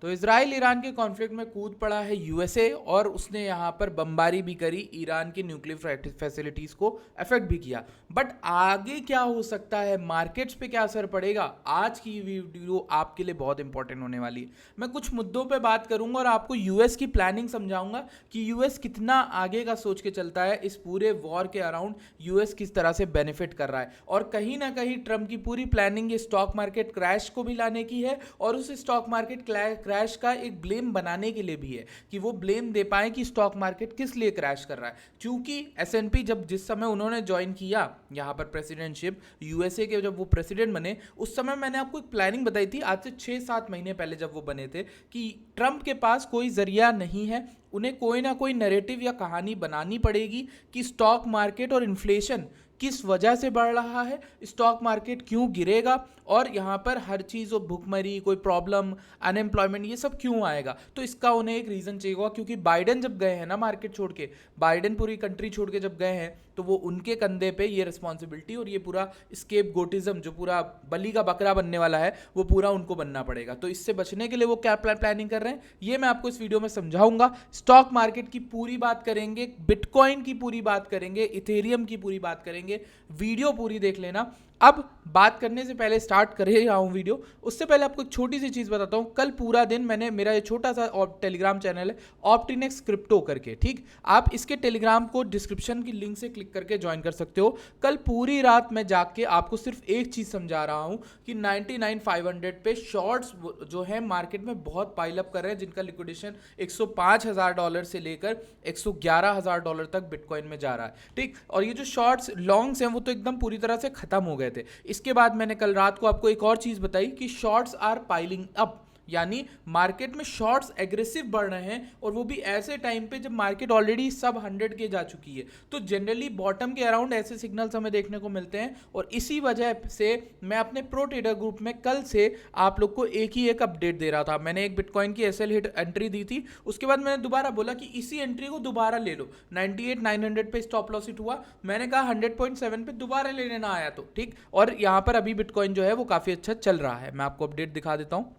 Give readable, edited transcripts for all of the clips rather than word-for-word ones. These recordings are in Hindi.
तो इजराइल ईरान के कॉन्फ्लिक्ट में कूद पड़ा है यूएसए और उसने यहाँ पर बमबारी भी करी, ईरान की न्यूक्लियर फैसिलिटीज को अफेक्ट भी किया। बट आगे क्या हो सकता है, मार्केट्स पे क्या असर पड़ेगा, आज की वीडियो आपके लिए बहुत इंपॉर्टेंट होने वाली है। मैं कुछ मुद्दों पे बात करूंगा और आपको यूएस की प्लानिंग समझाऊंगा कि यूएस कितना आगे का सोच के चलता है, इस पूरे वॉर के अराउंड यूएस किस तरह से बेनिफिट कर रहा है। और कहीं ना कहीं ट्रम्प की पूरी प्लानिंग ये स्टॉक मार्केट क्रैश को भी लाने की है और उस स्टॉक मार्केट क्रैश का एक ब्लेम बनाने के लिए भी है कि वो ब्लेम दे पाए कि स्टॉक मार्केट किस लिए क्रैश कर रहा है। क्योंकि एसएनपी जब जिस समय उन्होंने ज्वाइन किया यहाँ पर प्रेसिडेंटशिप, यूएसए के जब वो प्रेसिडेंट बने, उस समय मैंने आपको एक प्लानिंग बताई थी आज से 6-7 महीने पहले जब वो बने थे कि ट्रम्प के पास कोई जरिया नहीं है, उन्हें कोई ना कोई नैरेटिव या कहानी बनानी पड़ेगी कि स्टॉक मार्केट और इन्फ्लेशन किस वजह से बढ़ रहा है, स्टॉक मार्केट क्यों गिरेगा और यहाँ पर हर चीज़ भुखमरी, कोई प्रॉब्लम, अनएम्प्लॉयमेंट, ये सब क्यों आएगा। तो इसका उन्हें एक रीज़न चाहिए होगा, क्योंकि बाइडेन जब गए हैं ना मार्केट छोड़ के, बाइडेन पूरी कंट्री छोड़ के जब गए हैं, तो वो उनके कंधे पे ये रिस्पॉन्सिबिलिटी और ये पूरा स्केप गोटिज्म जो पूरा बली का बकरा बनने वाला है वो पूरा उनको बनना पड़ेगा। तो इससे बचने के लिए वो क्या प्लानिंग कर रहे हैं ये मैं आपको इस वीडियो में समझाऊंगा। स्टॉक मार्केट की पूरी बात करेंगे, बिटकॉइन की पूरी बात करेंगे, इथेरियम की पूरी बात करेंगे, वीडियो पूरी देख लेना। अब बात करने से पहले स्टार्ट कर ही रहा हूँ वीडियो, उससे पहले आपको एक छोटी सी चीज़ बताता हूँ। कल पूरा दिन मैंने, मेरा ये छोटा सा टेलीग्राम चैनल है ऑप्टिनेक्स क्रिप्टो करके, ठीक, आप इसके टेलीग्राम को डिस्क्रिप्शन की लिंक से क्लिक करके ज्वाइन कर सकते हो। कल पूरी रात मैं जाग के आपको सिर्फ एक चीज़ समझा रहा हूँ कि 99,500 पे शॉर्ट्स जो है मार्केट में बहुत पाइल अप कर रहे हैं, जिनका लिक्विडेशन $105,000 से लेकर $111,000 तक बिटकॉइन में जा रहा है, ठीक। और ये जो शॉर्ट्स लॉन्ग्स हैं वो तो एकदम पूरी तरह से खत्म हो गए थे। इसके बाद मैंने कल रात को आपको एक और चीज बताई कि शॉर्ट्स आर पाइलिंग अप, यानी मार्केट में शॉर्ट्स एग्रेसिव बढ़ रहे हैं और वो भी ऐसे टाइम पे जब मार्केट ऑलरेडी सब 100 के जा चुकी है। तो जनरली बॉटम के अराउंड ऐसे सिग्नल्स हमें देखने को मिलते हैं और इसी वजह से मैं अपने प्रो ट्रेडर ग्रुप में कल से आप लोग को एक ही एक अपडेट दे रहा था। मैंने एक बिटकॉइन की एसएल हिट एंट्री दी थी, उसके बाद मैंने दोबारा बोला कि इसी एंट्री को दोबारा ले लो। 98,900 पे स्टॉप लॉस हिट हुआ, मैंने कहा 100.7 पे दोबारा ले लेना आया तो ठीक। और यहाँ पर अभी बिटकॉइन जो है वो काफ़ी अच्छा चल रहा है। मैं आपको अपडेट दिखा देता हूँ।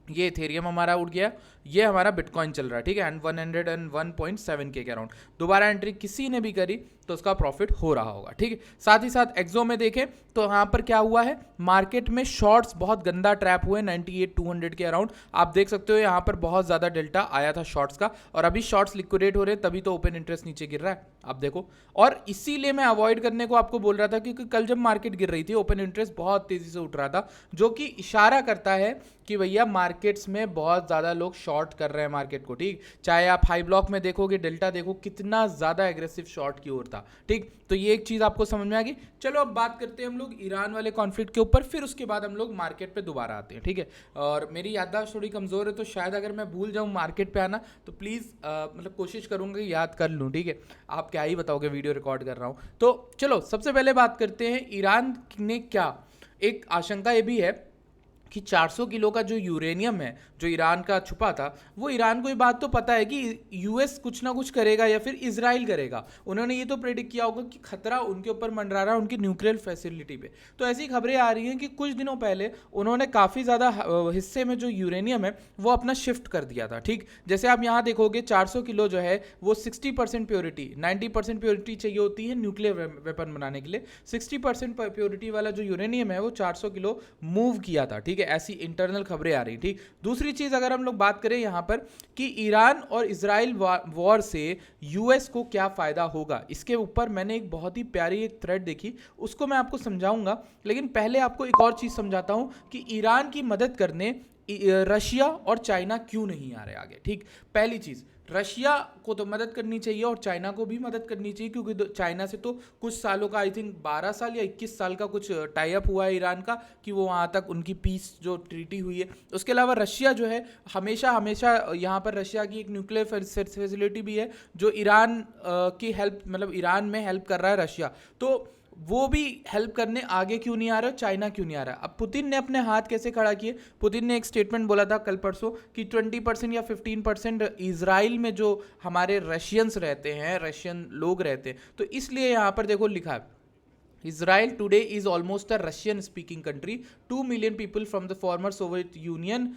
ये इथेरियम हमारा उठ गया, ये हमारा बिटकॉइन चल रहा है, ठीक है, एंड 101.7 के अराउंड। दोबारा एंट्री किसी ने भी करी तो उसका प्रॉफिट हो रहा होगा, ठीक है। साथ ही साथ एक्सो में देखें तो यहाँ पर क्या हुआ है, मार्केट में शॉर्ट्स बहुत गंदा ट्रैप हुए 98,200 के अराउंड। आप देख सकते हो यहाँ पर बहुत ज़्यादा डेल्टा आया था शॉर्ट्स का और अभी शॉर्ट्स लिक्विडेट हो रहे हैं, तभी तो ओपन इंटरेस्ट नीचे गिर रहा है, आप देखो। और इसीलिए मैं अवॉइड करने को आपको बोल रहा था, क्योंकि कल जब मार्केट गिर रही थी ओपन इंटरेस्ट बहुत तेज़ी से उठ रहा था, जो कि इशारा करता है कि भैया मार्केट्स में बहुत ज़्यादा लोग शॉर्ट कर रहे हैं मार्केट को, ठीक। चाहे आप हाई ब्लॉक में देखोगे, डेल्टा देखो कितना ज़्यादा एग्रेसिव शॉर्ट की ओर था, ठीक। तो ये एक चीज़ आपको समझ में आ गई। चलो अब बात करते हैं हम लोग ईरान वाले कॉन्फ्लिक्ट के ऊपर, फिर उसके बाद हम लोग मार्केट पे दोबारा आते हैं, ठीक है। और मेरी याददाश्त थोड़ी कमज़ोर है तो शायद अगर मैं भूल जाऊँ मार्केट पे आना तो प्लीज़ मतलब कोशिश करूँगा कि याद कर लूँ, ठीक है। आप क्या ही बताओगे, वीडियो रिकॉर्ड कर रहा हूँ। तो चलो सबसे पहले बात करते हैं ईरान ने क्या, एक आशंका ये भी है कि 400 किलो का जो यूरेनियम है जो ईरान का छुपा था, वो ईरान को ये बात तो पता है कि यूएस कुछ ना कुछ करेगा या फिर इजराइल करेगा। उन्होंने ये तो प्रेडिक्ट किया होगा कि खतरा उनके ऊपर मंडरा रहा है उनकी न्यूक्लियर फैसिलिटी पे। तो ऐसी खबरें आ रही हैं कि कुछ दिनों पहले उन्होंने काफ़ी ज़्यादा हिस्से में जो यूरेनियम है वो अपना शिफ्ट कर दिया था, ठीक। जैसे आप यहाँ देखोगे 400 किलो जो है वो 60% प्योरिटी, 90% प्योरिटी चाहिए होती है न्यूक्लियर वेपन बनाने के लिए, 60% प्योरिटी वाला जो यूरेनियम है वो 400 किलो मूव किया था, ठीक है। ऐसी इंटरनल खबरें आ रही, ठीक। दूसरी चीज अगर हम लोग बात करें यहां पर कि ईरान और इजराइल वॉर से यूएस को क्या फायदा होगा, इसके ऊपर मैंने एक बहुत ही प्यारी एक थ्रेड देखी, उसको मैं आपको समझाऊंगा। लेकिन पहले आपको एक और चीज समझाता हूं कि ईरान की मदद करने रशिया और चाइना क्यों नहीं आ रहे आगे, ठीक। पहली चीज, रशिया को तो मदद करनी चाहिए और चाइना को भी मदद करनी चाहिए, क्योंकि चाइना से तो कुछ सालों का, आई थिंक 12 साल या 21 साल का कुछ टाई अप हुआ है ईरान का कि वो वहाँ तक उनकी पीस जो ट्रीटी हुई है। उसके अलावा रशिया जो है हमेशा हमेशा यहाँ पर रशिया की एक न्यूक्लियर फैसिलिटी भी है जो ईरान की हेल्प, मतलब ईरान में हेल्प कर रहा है रशिया। तो वो भी हेल्प करने आगे क्यों नहीं आ रहा है, चाइना क्यों नहीं आ रहा है। अब पुतिन ने अपने हाथ कैसे खड़ा किए, पुतिन ने एक स्टेटमेंट बोला था कल परसों कि 20% या 15% इजराइल में जो हमारे रशियंस रहते हैं, रशियन लोग रहते हैं, तो इसलिए यहाँ पर देखो लिखा है Israel today is almost a Russian speaking country. 2 million people from the former Soviet Union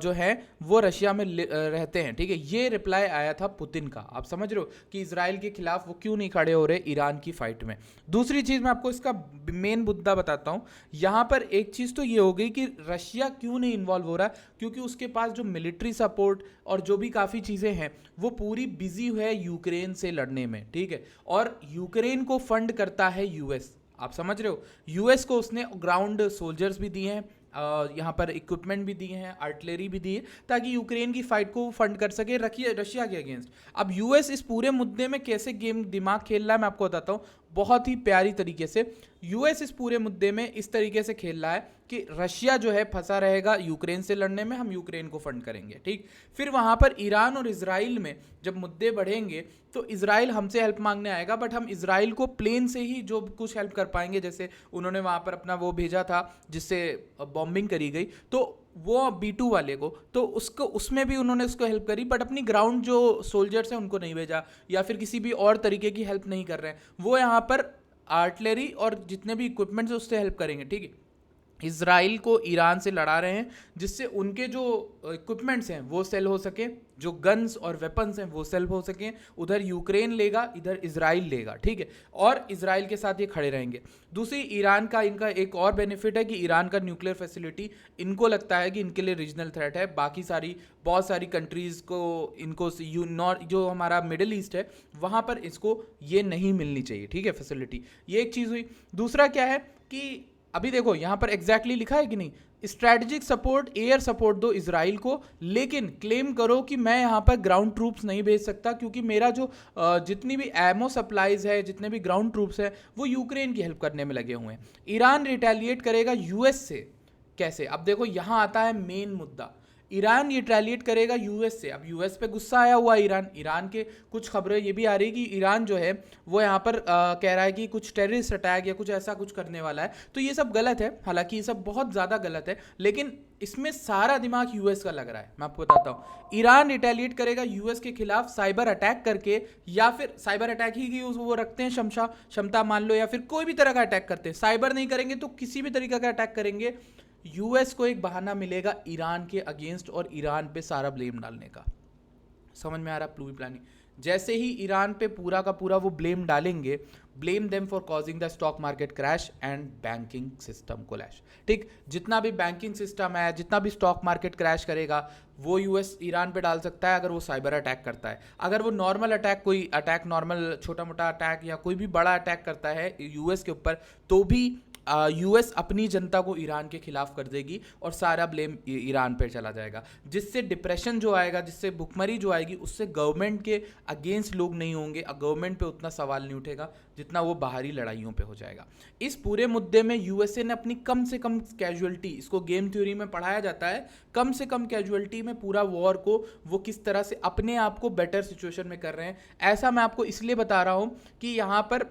जो है वो रशिया में रहते हैं, ठीक है। ये रिप्लाई आया था पुतिन का। आप समझ रहे हो कि इसराइल के खिलाफ वो क्यों नहीं खड़े हो रहे ईरान की फाइट में। दूसरी चीज़ मैं आपको इसका मेन मुद्दा बताता हूँ। यहाँ पर एक चीज़ तो ये हो गई कि रशिया क्यों नहीं इन्वॉल्व हो रहा, क्योंकि उसके पास जो मिलिट्री सपोर्ट और जो भी काफ़ी चीज़ें हैं वो पूरी बिजी है यूक्रेन से लड़ने में, ठीक है। और यूक्रेन को फंड करता है यूएस। आप समझ रहे हो, यूएस को उसने ग्राउंड सोल्जर्स भी दिए हैं, यहाँ पर इक्विपमेंट भी दिए हैं, आर्टिलरी भी दी है, ताकि यूक्रेन की फाइट को फंड कर सके रशिया के अगेंस्ट। अब यूएस इस पूरे मुद्दे में कैसे गेम दिमाग खेल रहा है मैं आपको बताता हूँ बहुत ही प्यारी तरीके से। यूएस इस पूरे मुद्दे में इस तरीके से खेल रहा है कि रशिया जो है फंसा रहेगा यूक्रेन से लड़ने में, हम यूक्रेन को फंड करेंगे, ठीक। फिर वहाँ पर ईरान और इजराइल में जब मुद्दे बढ़ेंगे तो इजराइल हमसे हेल्प मांगने आएगा, बट हम इजराइल को प्लेन से ही जो कुछ हेल्प कर पाएंगे, जैसे उन्होंने वहाँ पर अपना वो भेजा था जिससे बॉम्बिंग करी गई, तो वो B2 वाले को, तो उसको उसमें भी उन्होंने उसको हेल्प करी, बट अपनी ग्राउंड जो सोल्जर्स हैं उनको नहीं भेजा, या फिर किसी भी और तरीके की हेल्प नहीं कर रहे हैं। वो यहाँ पर आर्टिलरी और जितने भी इक्विपमेंट्स उससे हेल्प करेंगे, ठीक है। इसराइल को ईरान से लड़ा रहे हैं जिससे उनके जो इक्विपमेंट्स हैं वो सेल हो सके, जो गन्स और वेपन्स हैं वो सेल हो सके। उधर यूक्रेन लेगा, इधर इसराइल लेगा, ठीक है। और इसराइल के साथ ये खड़े रहेंगे। दूसरी, ईरान का इनका एक और बेनिफिट है कि ईरान का न्यूक्लियर फैसिलिटी इनको लगता है कि इनके लिए रीजनल थ्रेट है। बाकी बहुत सारी कंट्रीज़ को इनको जो हमारा मिडिल ईस्ट है वहाँ पर इसको ये नहीं मिलनी चाहिए, ठीक है, फैसिलिटी। ये एक चीज़ हुई। दूसरा क्या है कि अभी देखो यहाँ पर एग्जैक्टली लिखा है कि नहीं, स्ट्रैटेजिक सपोर्ट, एयर सपोर्ट दो इसराइल को, लेकिन क्लेम करो कि मैं यहाँ पर ग्राउंड ट्रूप्स नहीं भेज सकता, क्योंकि मेरा जो जितनी भी एमओ सप्लाईज है, जितने भी ग्राउंड ट्रूप्स हैं, वो यूक्रेन की हेल्प करने में लगे हुए हैं। ईरान रिटेलिएट करेगा यूएस से कैसे? अब देखो यहाँ आता है मेन मुद्दा। ईरान रिटेलिएट करेगा यूएस से। अब यूएस पे गुस्सा आया हुआ ईरान के कुछ खबरें ये भी आ रही कि ईरान जो है वो यहाँ पर कह रहा है कि कुछ टेररिस्ट अटैक या कुछ ऐसा कुछ करने वाला है। तो ये सब गलत है, हालांकि ये सब बहुत ज़्यादा गलत है, लेकिन इसमें सारा दिमाग यूएस का लग रहा है। मैं आपको बताता हूँ, ईरान रिटेलिएट करेगा यूएस के खिलाफ साइबर अटैक करके, या फिर साइबर अटैक ही की वो रखते हैं क्षमता मान लो, या फिर कोई भी तरह का अटैक करते हैं। साइबर नहीं करेंगे तो किसी भी तरीके का अटैक करेंगे। यूएस को एक बहाना मिलेगा ईरान के अगेंस्ट और ईरान पे सारा ब्लेम डालने का। समझ में आ रहा प्लू प्लानिंग। जैसे ही ईरान पे पूरा का पूरा वो ब्लेम डालेंगे, blame them for causing the stock market crash and banking system collapse, ठीक। जितना भी बैंकिंग सिस्टम है, जितना भी स्टॉक मार्केट क्रैश करेगा, वो यूएस ईरान पे डाल सकता है अगर वो साइबर अटैक करता है। अगर वो नॉर्मल अटैक, कोई अटैक, नॉर्मल छोटा मोटा अटैक या कोई भी बड़ा अटैक करता है यूएस के ऊपर, तो भी यूएस अपनी जनता को ईरान के खिलाफ कर देगी और सारा ब्लेम ईरान पर चला जाएगा, जिससे डिप्रेशन जो आएगा, जिससे भुखमरी जो आएगी, उससे गवर्नमेंट के अगेंस्ट लोग नहीं होंगे, गवर्नमेंट पे उतना सवाल नहीं उठेगा जितना वो बाहरी लड़ाइयों पे हो जाएगा। इस पूरे मुद्दे में यूएसए ने अपनी कम से कम कैजुअलिटी, इसको गेम थ्योरी में पढ़ाया जाता है, कम से कम कैजुअलिटी में पूरा वॉर को वो किस तरह से अपने आप को बेटर सिचुएशन में कर रहे हैं। ऐसा मैं आपको इसलिए बता रहा हूँ कि यहाँ पर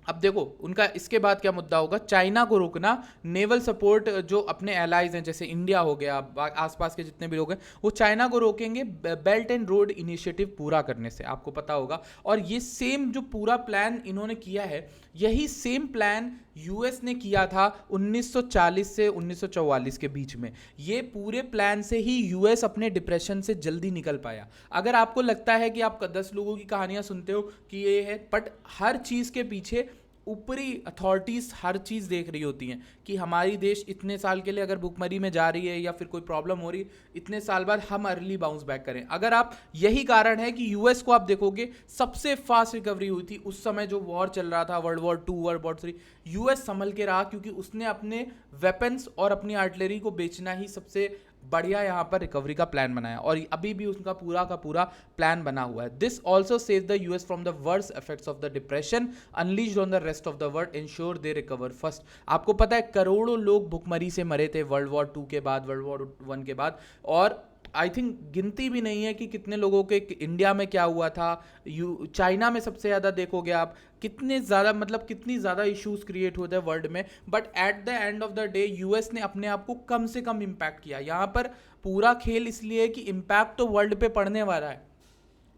अब देखो उनका इसके बाद क्या मुद्दा होगा, चाइना को रोकना, नेवल सपोर्ट, जो अपने एलाइज हैं जैसे इंडिया हो गया, आसपास के जितने भी लोग हैं वो चाइना को रोकेंगे बेल्ट एंड रोड इनिशिएटिव पूरा करने से, आपको पता होगा। और ये सेम जो पूरा प्लान इन्होंने किया है, यही सेम प्लान यूएस ने किया था 1940 से 1944 के बीच में। ये पूरे प्लान से ही यूएस अपने डिप्रेशन से जल्दी निकल पाया। अगर आपको लगता है कि आप 10 लोगों की कहानियां सुनते हो कि ये है, बट हर चीज़ के पीछे ऊपरी अथॉरिटीज़ हर चीज़ देख रही होती हैं कि हमारी देश इतने साल के लिए अगर भुखमरी में जा रही है या फिर कोई प्रॉब्लम हो रही, इतने साल बाद हम अर्ली बाउंस बैक करें। अगर आप, यही कारण है कि यूएस को आप देखोगे सबसे फास्ट रिकवरी हुई थी उस समय जो वॉर चल रहा था, world war 2, world war 3, US संभल के रहा क्योंकि उसने अपने वेपन्स और अपनी आर्टिलरी को बेचना ही सबसे बढ़िया यहाँ पर रिकवरी का प्लान बनाया, और अभी भी उनका पूरा का पूरा प्लान बना हुआ है। This also save the US from the worst effects of the depression unleashed on the rest of the world, ensure they recover first. आपको पता है करोड़ों लोग भुखमरी से मरे थे वर्ल्ड वॉर 2 के बाद, वर्ल्ड वॉर 1 के बाद, और आई थिंक गिनती भी नहीं है कि कितने लोगों के इंडिया में क्या हुआ था। चाइना में सबसे ज़्यादा देखोगे आप, कितने ज़्यादा, मतलब कितनी ज़्यादा इश्यूज क्रिएट होते हैं वर्ल्ड में, but at the end of the day US ने अपने आप को कम से कम इम्पैक्ट किया। यहाँ पर पूरा खेल इसलिए कि इम्पैक्ट तो वर्ल्ड पे पड़ने वाला है,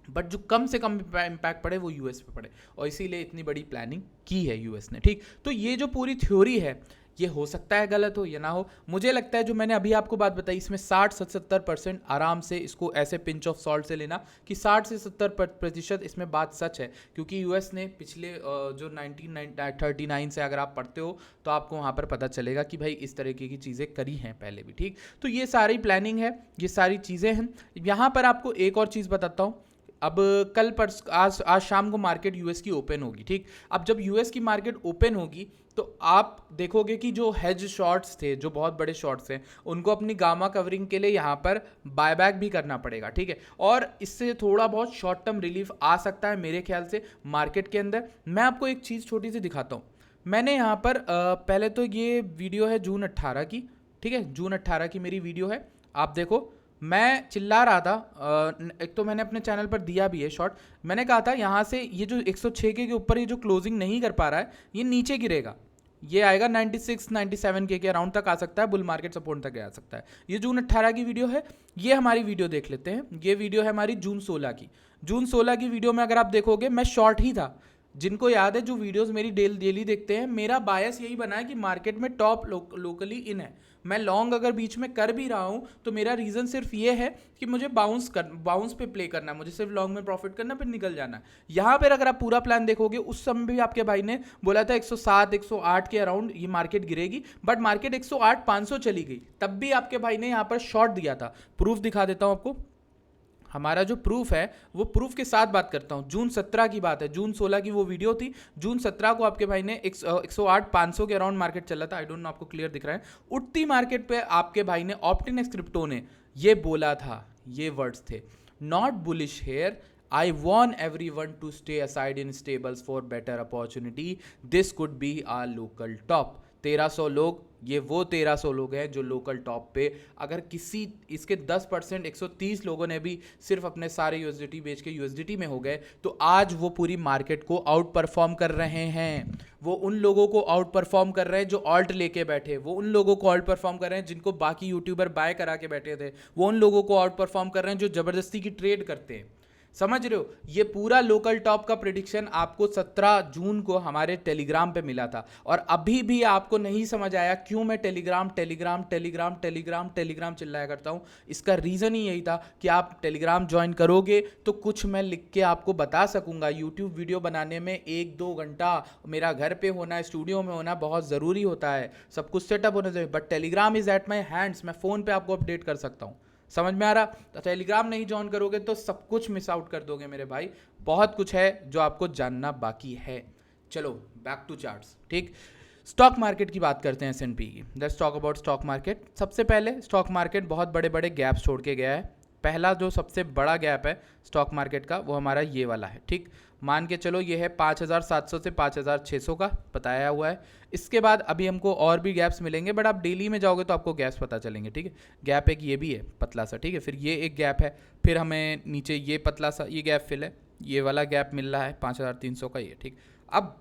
बट जो कम से कम इम्पैक्ट पड़े वो यूएस पे पड़े, और इसीलिए इतनी बड़ी प्लानिंग की है यूएस ने, ठीक। तो ये जो पूरी थ्योरी है ये हो सकता है गलत हो या ना हो, मुझे लगता है जो मैंने अभी आपको बात बताई इसमें 60-70% आराम से इसको ऐसे पिंच ऑफ सॉल्ट से लेना कि 60 से 70% इसमें बात सच है, क्योंकि यूएस ने पिछले जो 1939 से अगर आप पढ़ते हो तो आपको वहाँ पर पता चलेगा कि भाई इस तरीके की चीज़ें करी हैं पहले भी, ठीक। तो ये सारी प्लानिंग है, ये सारी चीज़ें हैं। यहाँ पर आपको एक और चीज़ बताता हूँ। अब कल आज शाम को मार्केट यूएस की ओपन होगी, ठीक। अब जब यूएस की मार्केट ओपन होगी तो आप देखोगे कि जो हेज शॉर्ट्स थे, जो बहुत बड़े शॉर्ट्स हैं, उनको अपनी गामा कवरिंग के लिए यहाँ पर बायबैक भी करना पड़ेगा, ठीक है। और इससे थोड़ा बहुत शॉर्ट टर्म रिलीफ आ सकता है मेरे ख्याल से मार्केट के अंदर। मैं आपको एक चीज़ छोटी सी दिखाता हूँ। मैंने यहाँ पर पहले तो ये वीडियो है जून 18 की, ठीक है, जून 18 की मेरी वीडियो है। आप देखो मैं चिल्ला रहा था, एक तो मैंने अपने चैनल पर दिया भी है शॉर्ट। मैंने कहा था यहाँ से ये जो 106 के ऊपर ये जो क्लोजिंग नहीं कर पा रहा है ये नीचे गिरेगा, ये आएगा 96-97 के अराउंड तक आ सकता है, बुल मार्केट सपोर्ट तक आ सकता है। ये जून 18 की वीडियो है। ये हमारी वीडियो देख लेते हैं। ये वीडियो है हमारी जून 16 की। जून 16 की वीडियो में अगर आप देखोगे मैं शॉर्ट ही था। जिनको याद है, जो वीडियोस मेरी डेली देखते हैं, मेरा बायस यही बना है कि मार्केट में टॉप लोकली इन है। मैं लॉन्ग अगर बीच में कर भी रहा हूं तो मेरा रीज़न सिर्फ ये है कि मुझे बाउंस पे प्ले करना है, मुझे सिर्फ लॉन्ग में प्रॉफिट करना, फिर निकल जाना है। यहाँ पर अगर आप पूरा प्लान देखोगे, उस समय भी आपके भाई ने बोला था 107 108 के अराउंड ये मार्केट गिरेगी, बट मार्केट 108 500 चली गई। तब भी आपके भाई ने यहाँ पर शॉर्ट दिया था। प्रूफ दिखा देता हूँ आपको। हमारा जो प्रूफ है वो प्रूफ के साथ बात करता हूँ। जून 17 की बात है, जून 16 की वो वीडियो थी। जून 17 को आपके भाई ने 108 500 के अराउंड मार्केट चला था। आई डोंट नो आपको क्लियर दिख रहा है। उठती मार्केट पे आपके भाई ने, ऑप्टिनेक्स क्रिप्टो ने ये बोला था, ये वर्ड्स थे, not bullish here, I want everyone to stay aside in stables for better opportunity, this could be our local top। 1300 लोग, ये वो 1300 लोग हैं जो लोकल टॉप पे, अगर किसी इसके 10% 130 लोगों ने भी सिर्फ अपने सारे यूएसडीटी बेच के यूएसडीटी में हो गए तो आज वो पूरी मार्केट को आउट परफॉर्म कर रहे हैं। वो उन लोगों को आउट परफॉर्म कर रहे हैं जो ऑल्ट लेके बैठे, वो उन लोगों को आउट परफॉर्म कर रहे हैं जिनको बाकी यूट्यूबर बाय करा के बैठे थे, वो उन लोगों को आउट परफॉर्म कर रहे हैं जो जबरदस्ती की ट्रेड करते हैं। समझ रहे हो? ये पूरा लोकल टॉप का प्रेडिक्शन आपको 17 जून को हमारे टेलीग्राम पे मिला था, और अभी भी आपको नहीं समझ आया क्यों मैं Telegram Telegram Telegram Telegram Telegram चिल्लाया करता हूं। इसका रीज़न ही यही था कि आप टेलीग्राम ज्वाइन करोगे तो कुछ मैं लिख के आपको बता सकूंगा। यूट्यूब वीडियो बनाने में 1-2 घंटा मेरा घर पे होना, स्टूडियो में होना बहुत ज़रूरी होता है, सब कुछ सेटअप होना चाहिए, but Telegram is at my hands. मैं फ़ोन पर आपको अपडेट कर सकता हूँ। समझ में आ रहा? तो टेलीग्राम नहीं ज्वाइन करोगे तो सब कुछ मिस आउट कर दोगे मेरे भाई। बहुत कुछ है जो आपको जानना बाकी है। चलो बैक टू चार्ट्स, ठीक। स्टॉक मार्केट की बात करते हैं, S&P की। Let's talk about stock market. सबसे पहले स्टॉक मार्केट बहुत बड़े बड़े गैप्स छोड़ के गया है। पहला जो सबसे बड़ा गैप है स्टॉक मार्केट का वो हमारा ये वाला है, ठीक। मान के चलो ये है 5700 से 5600 का बताया हुआ है। इसके बाद अभी हमको और भी गैप्स मिलेंगे, बट आप डेली में जाओगे तो आपको गैप्स पता चलेंगे, ठीक है। गैप एक ये भी है पतला सा, ठीक है। फिर ये एक गैप है, फिर हमें नीचे ये पतला सा ये गैप फिल है, ये वाला गैप मिल रहा है 5300 का, ये, ठीक। अब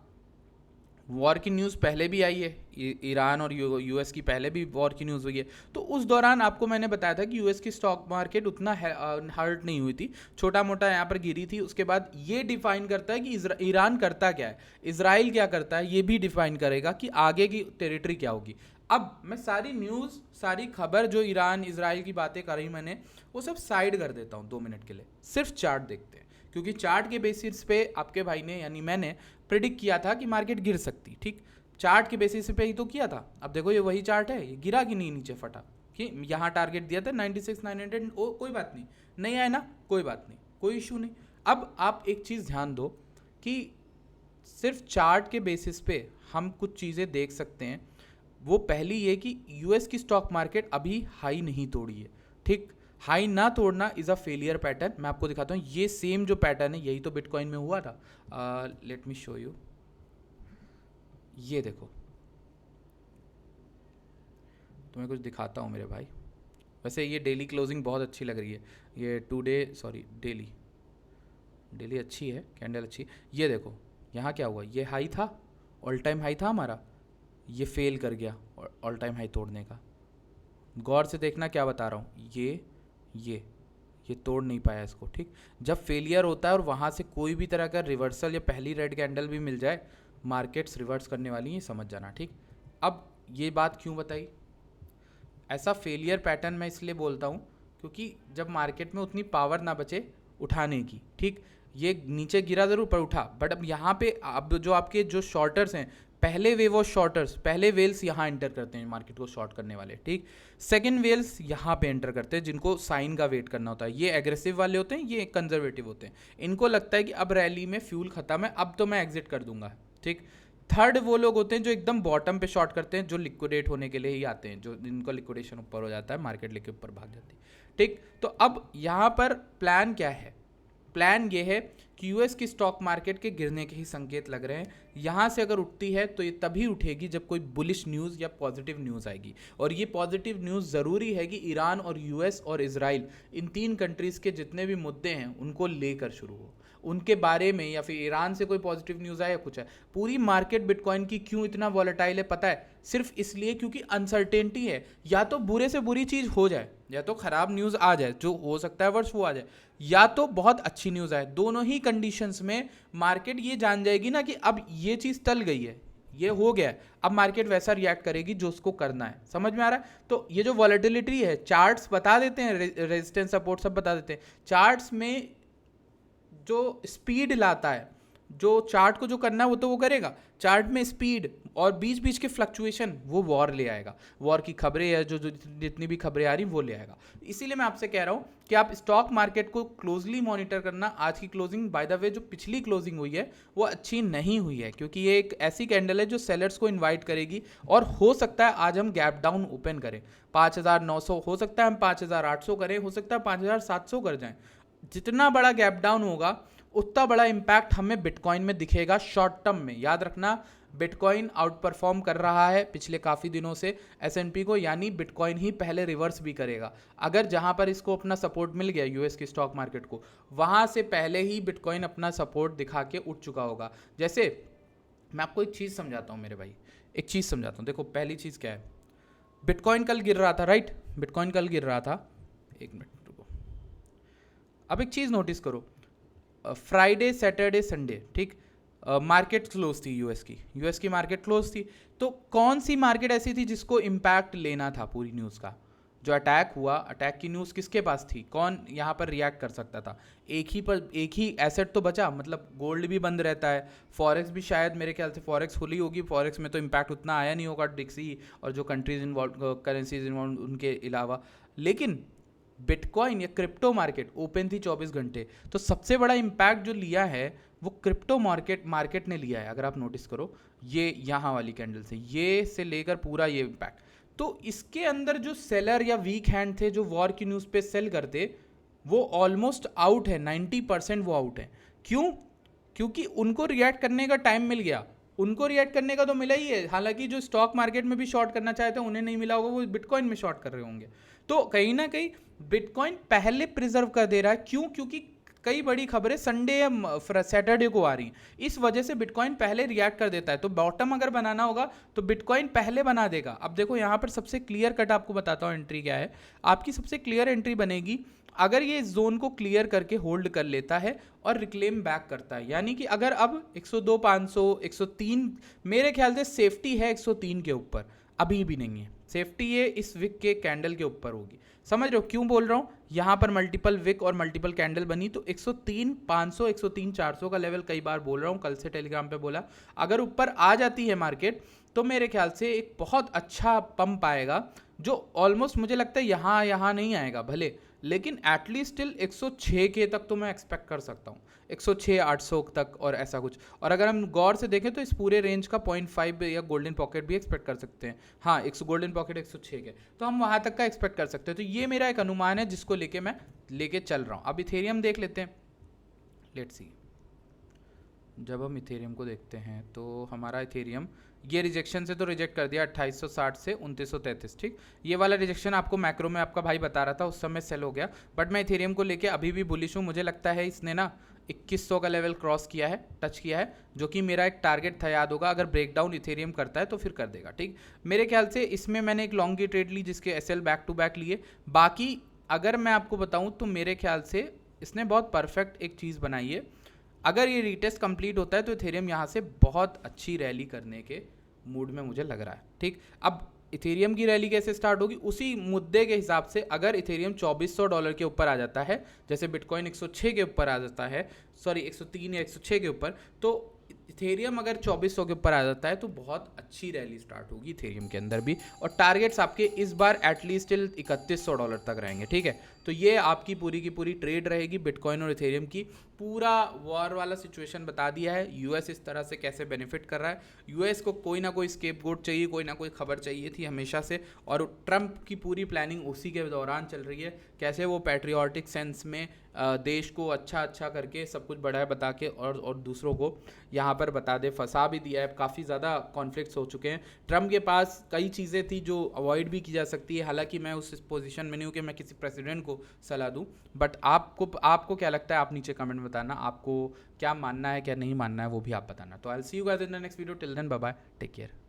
वॉर की न्यूज़ पहले भी आई है, ईरान और यूएस की पहले भी वॉर की न्यूज़ हुई है। तो उस दौरान आपको मैंने बताया था कि यूएस की स्टॉक मार्केट उतना हर्ट नहीं हुई थी, छोटा मोटा यहाँ पर गिरी थी। उसके बाद ये डिफाइन करता है कि ईरान करता क्या है, इजराइल क्या करता है, ये भी डिफाइन करेगा कि आगे की टेरिटरी क्या होगी। अब मैं सारी न्यूज़, सारी खबर जो ईरान इजराइल की बातें कर रही मैंने, वो सब साइड कर देता हूँ 2 मिनट के लिए। सिर्फ चार्ट देखते हैं, क्योंकि चार्ट के बेसिस पे आपके भाई ने यानी मैंने प्रिडिक्ट किया था कि मार्केट गिर सकती, ठीक। चार्ट के बेसिस पे ही तो किया था। अब देखो ये वही चार्ट है, ये गिरा कि नहीं, नीचे फटा कि यहाँ टारगेट दिया था 96,900, ओ कोई बात नहीं, नहीं आया ना, कोई बात नहीं, कोई इशू नहीं। अब आप एक चीज़ ध्यान दो कि सिर्फ चार्ट के बेसिस पे हम कुछ चीज़ें देख सकते हैं। वो पहली ये कि यूएस की स्टॉक मार्केट अभी हाई नहीं तोड़ी है, ठीक। हाई ना तोड़ना इज़ अ फेलियर पैटर्न। मैं आपको दिखाता हूँ, ये सेम जो पैटर्न है यही तो बिटकॉइन में हुआ था। लेट मी शो यू, ये देखो, तुम्हें कुछ दिखाता हूँ मेरे भाई। वैसे ये डेली क्लोजिंग बहुत अच्छी लग रही है, ये डेली अच्छी है, कैंडल अच्छी। ये देखो यहाँ क्या हुआ, ये हाई था, ऑल टाइम हाई था हमारा, ये फेल कर गया ऑल टाइम हाई तोड़ने का। गौर से देखना क्या बता रहा हूँ, ये ये तोड़ नहीं पाया इसको, ठीक। जब फेलियर होता है और वहाँ से कोई भी तरह का रिवर्सल या पहली रेड कैंडल भी मिल जाए, मार्केट्स रिवर्स करने वाली हैं, समझ जाना, ठीक। अब ये बात क्यों बताई, ऐसा फेलियर पैटर्न मैं इसलिए बोलता हूँ क्योंकि जब मार्केट में उतनी पावर ना बचे उठाने की, ठीक। ये नीचे गिरा ज़रूर पर उठा, बट अब यहाँ पे अब जो आपके जो शॉर्टर्स हैं, पहले वेव ऑफ शॉर्टर्स, पहले वेल्स यहाँ एंटर करते हैं मार्केट को शॉर्ट करने वाले, ठीक। सेकंड वेल्स यहाँ पे एंटर करते हैं जिनको साइन का वेट करना होता है। ये एग्रेसिव वाले होते हैं, ये कंजर्वेटिव होते हैं। इनको लगता है कि अब रैली में फ्यूल खत्म है, अब तो मैं एग्जिट कर दूंगा, ठीक। थर्ड वो लोग होते हैं जो एकदम बॉटम पे शॉर्ट करते हैं, जो लिक्विडेट होने के लिए ही आते हैं, जो जिनका लिक्विडेशन ऊपर हो जाता है, मार्केट लेके ऊपर भाग जाती है, ठीक। तो अब यहाँ पर प्लान क्या है, प्लान ये है कि यूएस की स्टॉक मार्केट के गिरने के ही संकेत लग रहे हैं। यहाँ से अगर उठती है तो ये तभी उठेगी जब कोई बुलिश न्यूज़ या पॉजिटिव न्यूज़ आएगी, और ये पॉजिटिव न्यूज़ ज़रूरी है कि ईरान और यूएस और इजराइल, इन 3 कंट्रीज़ के जितने भी मुद्दे हैं उनको लेकर शुरू हो, उनके बारे में, या फिर ईरान से कोई पॉजिटिव न्यूज़ आए या कुछ है। पूरी मार्केट बिटकॉइन की क्यों इतना वॉलेटाइल है पता है, सिर्फ इसलिए क्योंकि अनसर्टेनिटी है। या तो बुरे से बुरी चीज़ हो जाए, या तो ख़राब न्यूज़ आ जाए, जो हो सकता है वर्ष वो आ जाए, या तो बहुत अच्छी न्यूज़ आए। दोनों ही कंडीशंस में मार्केट ये जान जाएगी ना कि अब ये चीज़ टल गई है, ये हो गया है, अब मार्केट वैसा रिएक्ट करेगी जो उसको करना है। समझ में आ रहा है? तो ये जो वॉलेटिलिटी है, चार्ट्स बता देते हैं, रेजिस्टेंस सपोर्ट सब बता देते हैं। चार्ट्स में जो स्पीड लाता है, जो चार्ट को जो करना है वो तो वो करेगा, चार्ट में स्पीड और बीच बीच के फ्लक्चुएशन वो वॉर ले आएगा, वॉर की खबरें या जो जितनी भी खबरें आ रही वो ले आएगा। इसीलिए मैं आपसे कह रहा हूँ कि आप स्टॉक मार्केट को क्लोजली मॉनिटर करना। आज की क्लोजिंग बाय द वे जो पिछली क्लोजिंग हुई है वो अच्छी नहीं हुई है, क्योंकि ये एक ऐसी कैंडल है जो सेलर्स को इन्वाइट करेगी, और हो सकता है आज हम गैप डाउन ओपन करें 5900, हो सकता है हम 5800 करें, हो सकता है 5700 कर जाएं। जितना बड़ा गैप डाउन होगा उतना बड़ा इंपैक्ट हमें बिटकॉइन में दिखेगा शॉर्ट टर्म में। याद रखना, बिटकॉइन आउट परफॉर्म कर रहा है पिछले काफ़ी दिनों से एस&पी को, यानी बिटकॉइन ही पहले रिवर्स भी करेगा। अगर जहां पर इसको अपना सपोर्ट मिल गया यूएस की स्टॉक मार्केट को, वहां से पहले ही बिटकॉइन अपना सपोर्ट दिखा के उठ चुका होगा। जैसे मैं आपको एक चीज़ समझाता हूँ मेरे भाई, एक चीज़ समझाता हूँ। देखो पहली चीज़ क्या है, बिटकॉइन कल गिर रहा था, राइट, बिटकॉइन कल गिर रहा था, एक मिनट रुको। अब एक चीज़ नोटिस करो, फ्राइडे सैटरडे संडे, ठीक, मार्केट क्लोज थी यूएस की मार्केट क्लोज थी। तो कौन सी मार्केट ऐसी थी जिसको इम्पैक्ट लेना था पूरी न्यूज़ का? जो अटैक हुआ, अटैक की न्यूज़ किसके पास थी? कौन यहाँ पर रिएक्ट कर सकता था? एक ही एसेट तो बचा, मतलब गोल्ड भी बंद रहता है, फॉरेक्स भी शायद, मेरे ख्याल से फॉरेक्स खुली होगी, फॉरेक्स में तो इम्पैक्ट उतना आया नहीं होगा डिक्सी और जो कंट्रीज इन्वॉल्व, करेंसीज इन्वॉल्व उनके अलावा। लेकिन बिटकॉइन या क्रिप्टो मार्केट ओपन थी 24 घंटे, तो सबसे बड़ा इम्पैक्ट जो लिया है वो क्रिप्टो मार्केट ने लिया है। अगर आप नोटिस करो, ये यहाँ वाली कैंडल से, ये से लेकर पूरा ये इम्पैक्ट, तो इसके अंदर जो सेलर या वीक हैंड थे जो वॉर की न्यूज़ पे सेल करते, वो ऑलमोस्ट आउट है, 90% वो आउट है। क्यों? क्योंकि उनको रिएक्ट करने का टाइम मिल गया। उनको रिएक्ट करने का तो मिला ही है, हालांकि जो स्टॉक मार्केट में भी शॉर्ट करना चाहते हैं उन्हें नहीं मिला होगा, वो बिटकॉइन में शॉर्ट कर रहे होंगे। तो कहीं ना कहीं बिटकॉइन पहले प्रिजर्व कर दे रहा है। क्यों? क्योंकि कई बड़ी खबरें संडे या सैटरडे को आ रही हैं, इस वजह से बिटकॉइन पहले रिएक्ट कर देता है। तो बॉटम अगर बनाना होगा तो बिटकॉइन पहले बना देगा। अब देखो यहाँ पर सबसे क्लियर कट आपको बताता हूँ एंट्री क्या है। आपकी सबसे क्लियर एंट्री बनेगी अगर ये इस जोन को क्लियर करके होल्ड कर लेता है और रिक्लेम बैक करता है, यानी कि अगर अब 102 500 103, मेरे ख्याल से सेफ्टी है 103 के ऊपर, अभी भी नहीं है सेफ्टी, ये इस विक के कैंडल के ऊपर होगी। समझ रहे हो क्यों बोल रहा हूँ? यहाँ पर मल्टीपल विक और मल्टीपल कैंडल बनी, तो 103 500 103 400 का लेवल कई बार बोल रहा हूँ, कल से टेलीग्राम पे बोला, अगर ऊपर आ जाती है मार्केट तो मेरे ख्याल से एक बहुत अच्छा पंप आएगा, जो ऑलमोस्ट मुझे लगता है यहाँ नहीं आएगा भले, लेकिन एटलीस्ट स्टिल 106 के तक तो मैं एक्सपेक्ट कर सकता हूँ, 106 800 तक और ऐसा कुछ। और अगर हम गौर से देखें तो इस पूरे रेंज का 0.5 या गोल्डन पॉकेट भी एक्सपेक्ट कर सकते हैं। हाँ, गोल्डन पॉकेट 106 के, तो हम वहाँ तक का एक्सपेक्ट कर सकते हैं। तो ये मेरा एक अनुमान है जिसको लेके मैं लेके चल रहा हूँ। अब इथेरियम देख लेते हैं, लेट्स सी। जब हम इथेरियम को देखते हैं तो हमारा इथेरियम ये रिजेक्शन से तो रिजेक्ट कर दिया 2860 से 2933, ठीक। ये वाला रिजेक्शन आपको मैक्रो में आपका भाई बता रहा था, उस समय सेल हो गया, बट मैं इथेरियम को लेके अभी भी बुलिश हूँ। मुझे लगता है इसने ना 2100 का लेवल क्रॉस किया है, टच किया है, जो कि मेरा एक टारगेट था, याद होगा। अगर ब्रेकडाउन इथेरियम करता है तो फिर कर देगा, ठीक। मेरे ख्याल से इसमें मैंने एक लॉन्ग की ट्रेड ली जिसके एसएल बैक टू बैक लिए, बाकी अगर मैं आपको बताऊं तो मेरे ख्याल से इसने बहुत परफेक्ट एक चीज़ बनाई है। अगर ये रीटेस्ट कंप्लीट होता है तो इथेरियम यहाँ से बहुत अच्छी रैली करने के मूड में मुझे लग रहा है। ठीक, अब इथेरियम की रैली कैसे स्टार्ट होगी, उसी मुद्दे के हिसाब से अगर इथेरियम $2400 के ऊपर आ जाता है, जैसे बिटकॉइन 106 के ऊपर आ जाता है, सॉरी 103 या 106 के ऊपर, तो इथेरियम अगर 2400 के ऊपर आ जाता है तो बहुत अच्छी रैली स्टार्ट होगी इथेरियम के अंदर भी। और टारगेट्स आपके इस बार एटलीस्ट टिल $3100 तक रहेंगे। ठीक है, तो ये आपकी पूरी की पूरी ट्रेड रहेगी बिटकॉइन और इथेरियम की। पूरा वॉर वाला सिचुएशन बता दिया है, यूएस इस तरह से कैसे बेनिफिट कर रहा है। यूएस को कोई ना कोई स्केपगोट चाहिए, कोई ना कोई खबर चाहिए थी हमेशा से, और ट्रंप की पूरी प्लानिंग उसी के दौरान चल रही है, कैसे वो पैट्रियाटिक सेंस में देश को अच्छा अच्छा करके सब कुछ बढ़ाए बता के और दूसरों को यहाँ पर बता दे, फंसा भी दिया है। काफ़ी ज़्यादा कॉन्फ्लिक्ट्स हो चुके हैं। ट्रम्प के पास कई चीज़ें थी जो अवॉइड भी की जा सकती है, हालांकि मैं उस पोजीशन में नहीं हूँ कि मैं किसी प्रेसिडेंट को सलाह दूँ। बट आपको क्या लगता है, आप नीचे कमेंट में बताना, आपको क्या मानना है क्या नहीं मानना है वो भी आप बताना। तो I will see you guys in the next video, till then bye bye, take care.